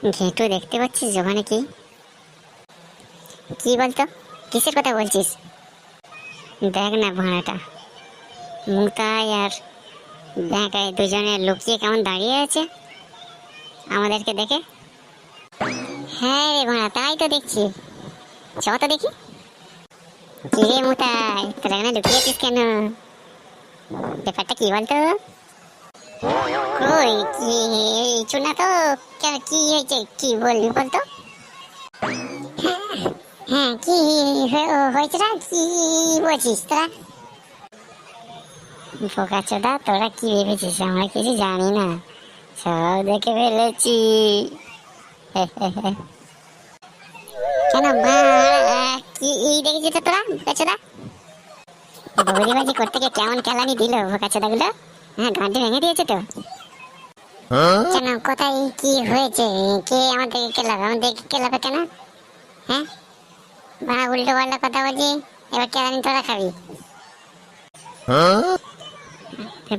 ঘেঁটু দেখতে পাচ্ছিস ওখানে? কি কি বলতো, কিসের কথা বলছিস? দেখ না ভাড়াটা, মুক্তায় আর ব্যাংকায় দুজনে লুকিয়ে কেমন দাঁড়িয়ে আছে আমাদেরকে দেখে। হ্যাঁ রে ভাড়া, তাই তো দেখছি। চ তো দেখি। কিরে মুক্তায়, তোরা এখানে লুকিয়েছিস কেন? ব্যাপারটা কি বলতো? কই কি চুনা তো, কি হয়েছে কি বলবি বলতো? হ্যাঁ কি হয়েছে না, কি বলছিস তোরা? বোকাচোদা, তোরা কি ভেবেছিস আমরা কিছু জানি না? সব দেখে ফেলেছি। কেন কি দেখেছিস তো তোরা বোকাচোদা? বৌদিবাজি করতে গিয়ে কেমন কেলানি দিল বোকাচোদা গুলো। হ্যাঁ, গাঁটে ভেঙে দিয়েছে তো। কেন, কোথায় কি হয়েছে? কে আমাদেরকে কেলাবে? আমাদেরকে কেলাবে কেন? হ্যাঁ, বাড়া উল্টো পাল্টা কথা বলছি, এবার কেলানি তোরা খাবি।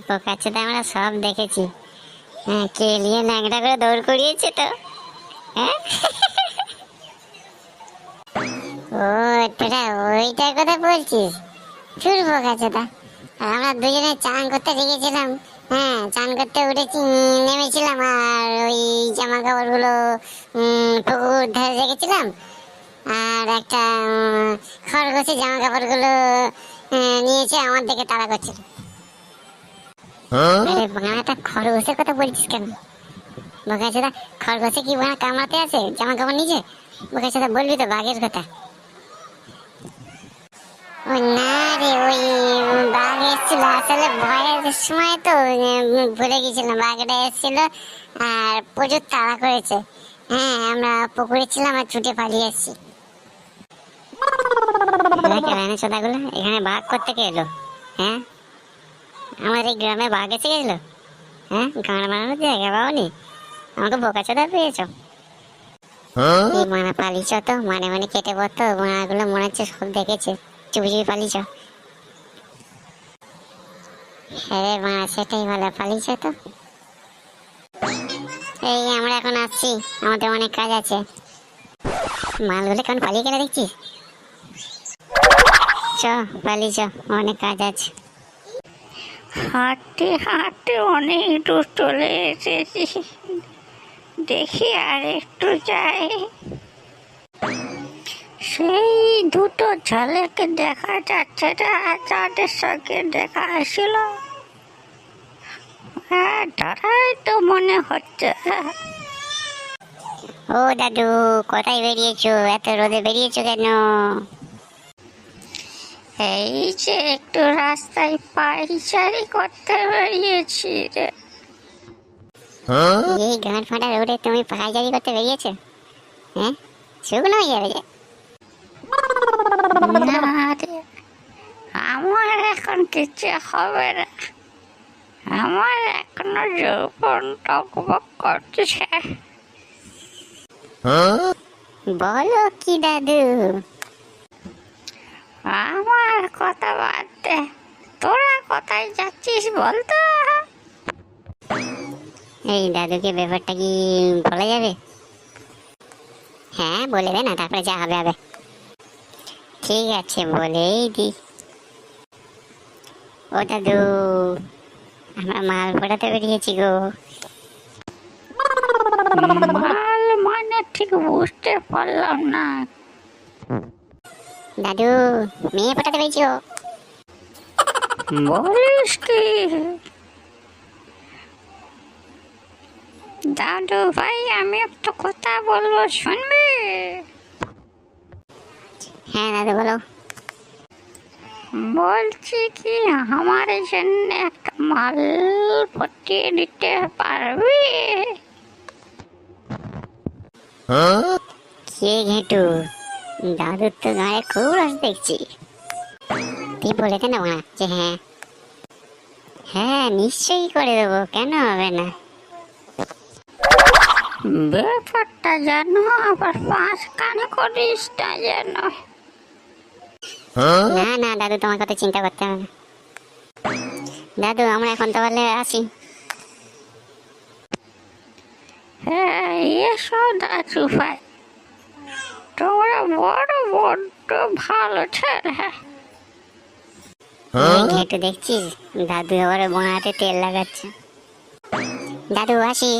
বোকাচোদা, আমরা সব দেখেছি। হ্যাঁ, কে নিয়ে ন্যাংটা করে দৌড় করিয়েছে তো। হ্যাঁ, ও তোরা ওইটার কথা বলছিস? চুর বোকাচোদা, আমরা দুজনে চান করতে রেখেছিলাম। হ্যাঁ, চান করতে উঠেছি, নেমেছিলাম, আর ওই জামা কাপড় গুলো পুকুর ধারে রেখেছিলাম। আর একটা খরগোশের জামা কাপড় গুলো নিয়েছে, আমার দিকে তাড়া করছিল। আরে বাড়াটা, খরগোশের কথা বলছিস কেন বোকাচোদা? খরগোশে কি বাড়া কামড়াতে আছে জামা কাপড় নিচে? বোকাচোদা, বলবি তো বাঘের কথা। ও না রে, ওই বাঘ এসেছিল, আসলে ভয়ের সময় তো ভুলে গেছিলাম বাঘটা এসেছিল আর প্রচুর তাড়া করেছে। হ্যাঁ, আমরা পুকুরে ছিলাম আর ছুটে পালিয়ে এসেছি। চোদাগুলো, এখানে বাঘ করতে কে এলো? হ্যাঁ, আমাদের এই গ্রামে বাঘ এসে গেছিল? হ্যাঁ, গান বানানোর জায়গা পাওনি? আমাকে বোকাচোদা পেয়েছো? এই মানা পালিয়েছ তো, মানে মানে কেটে পড়তো মানাগুলো, মনে হচ্ছে সব দেখেছে। চুপি চুপি পালিয়েছ। হ্যাঁ মানা, সেটাই ভালো, পালিয়েছ তো। এই আমরা এখন আসছি, আমাদের অনেক কাজ আছে। মালগুলো কেমন পালিয়ে গেলে দেখছিস? চ পালিয়ে চ, অনেক কাজ আছে। হাঁটতে হাঁটতে অনেক দূর চলে এসেছি, দেখি আর একটু যাই। সেই দুটো ছেলেকে দেখা যাচ্ছে না, যাদের সঙ্গে দেখা হয়েছিল। হ্যাঁ, তারাই তো মনে হচ্ছে। ও দাদু, কোথায় বেরিয়েছো? এত রোদে বেরিয়েছো কেন? এই যে একটু রাস্তায় পায়চারি করতে বেরিয়েছি রে। এই গাঁট ফাটা রোদে তুমি পায়চারি করতে বেরিয়েছো? হ্যাঁ, শুকনো হয়ে যাবে যে। না রে, আমার এখন কিছু হবে না, আমার এখনো যৌবন টকবক করছে। বলো কি দাদু? আমার কথা বাদ দে, তোরা কোথায় যাচ্ছিস বলতো? এই দাদুকে ব্যাপারটা কি বলা যাবে? হ্যাঁ বলে দে না, তারপরে যা হবে হবে। ঠিক আছে, বলেই দি। ও দাদু, আমরা মাল পড়াতে বেরিয়েছি গো। মাল মানে ঠিক বুঝতে পারলাম না। দাদু, মেয়ে পটাতে পেরেছো? বলিস কি? দাদু ভাই, আমি একটা কথা বলবো, শুনবি? হ্যাঁ দাদু, বলো। বলছি কি, আমার জন্য একটা মাল পটিয়ে দিতে পারবি? কে ঘেঁটু? দাদুর তো গায়ে খুব রস দেখছি। তুই বলেছে না মা যে হ্যাঁ হ্যাঁ নিশ্চয়ই করে দেবো, কেন হবে না? ব্যাপারটা যেন আবার পাঁচ কানে করিস না যেন। না না দাদু, তোমার কথা চিন্তা করতে হবে না। দাদু, আমরা এখন তাহলে আসি। হ্যাঁ, এসো দাদু ভাই, তোমরা বড্ড ভালো ছেলে। এই ঘেটু দেখছিস, দাদু আবার বোনাতে তেল লাগাচ্ছে। দাদু আসি।